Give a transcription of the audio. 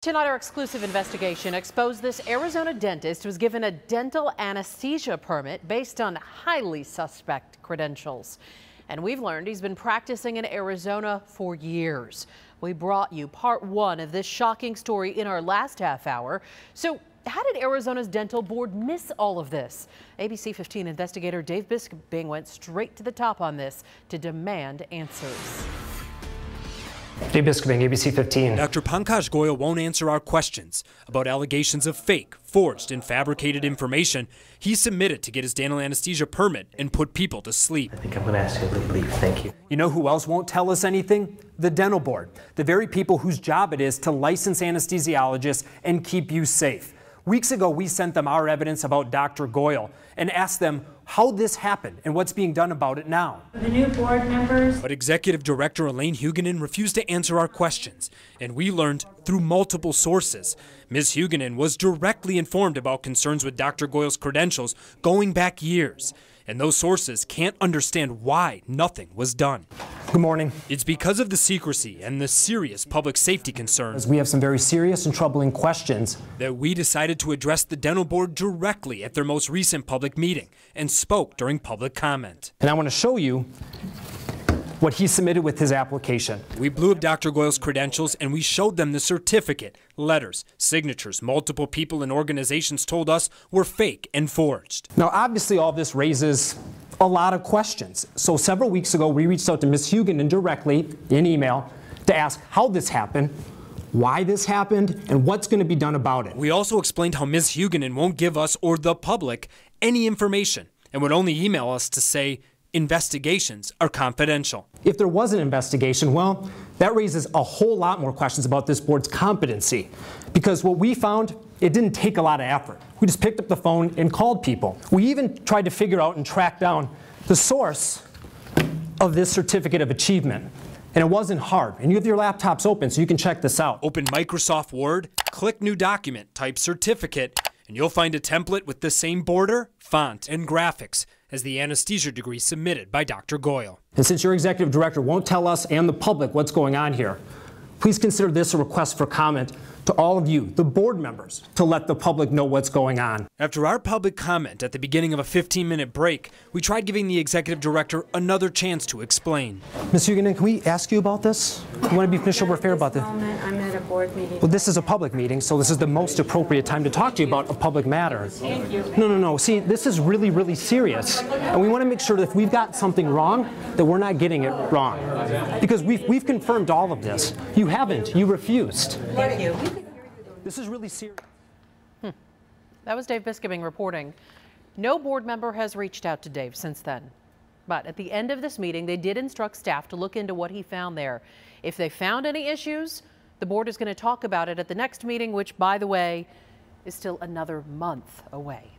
Tonight, our exclusive investigation exposed this Arizona dentist was given a dental anesthesia permit based on highly suspect credentials. And we've learned he's been practicing in Arizona for years. We brought you part one of this shocking story in our last half hour. So how did Arizona's dental board miss all of this? ABC15 investigator Dave Biskobing went straight to the top on this to demand answers. Dave Biskobing, ABC15. Dr. Pankaj Goyal won't answer our questions about allegations of fake, forged, and fabricated information he submitted to get his dental anesthesia permit and put people to sleep. I think I'm going to ask you to leave. Thank you. You know who else won't tell us anything? The dental board, the very people whose job it is to license anesthesiologists and keep you safe. Weeks ago, we sent them our evidence about Dr. Goyal and asked them how this happened and what's being done about it now. The new board members. But Executive Director Elaine Huguenin refused to answer our questions, and we learned through multiple sources. Ms. Huguenin was directly informed about concerns with Dr. Goyal's credentials going back years, and those sources can't understand why nothing was done. Good morning. It's because of the secrecy and the serious public safety concerns We have some very serious and troubling questions that we decided to address the dental board directly at their most recent public meeting and spoke during public comment. and I want to show you what he submitted with his application. We blew up Dr. Goyal's credentials and we showed them the certificate, letters, signatures multiple people and organizations told us were fake and forged. Now, obviously, all this raises a lot of questions. So several weeks ago, we reached out to Ms. Huguenin directly in email to ask how this happened, why this happened, and what's going to be done about it. We also explained how Ms. Huguenin won't give us or the public any information and would only email us to say investigations are confidential. If there was an investigation, well, that raises a whole lot more questions about this board's competency. Because what we found, it didn't take a lot of effort. We just picked up the phone and called people. We even tried to figure out and track down the source of this certificate of achievement. And it wasn't hard. And you have your laptops open so you can check this out. Open Microsoft Word, click New Document, type Certificate, and you'll find a template with the same border, font, and graphics as the anesthesia degree submitted by Dr. Goyal. And since your executive director won't tell us and the public what's going on here, please consider this a request for comment to all of you, the board members, to let the public know what's going on. After our public comment at the beginning of a 15-minute break, we tried giving the executive director another chance to explain. Ms. Huguenin, can we ask you about this? You want to be official fair about this? I'm at a board meeting. Well, this is a public meeting, so this is the most appropriate time to talk to you about a public matter. Thank you. No. See, this is really, really serious. And we want to make sure that if we've got something wrong, that we're not getting it wrong. Because we've confirmed all of this. You haven't. You refused. Thank you. This is really serious. That was Dave Biskobing reporting. No board member has reached out to Dave since then. But at the end of this meeting, they did instruct staff to look into what he found there. If they found any issues, the board is going to talk about it at the next meeting, which, by the way, is still another month away.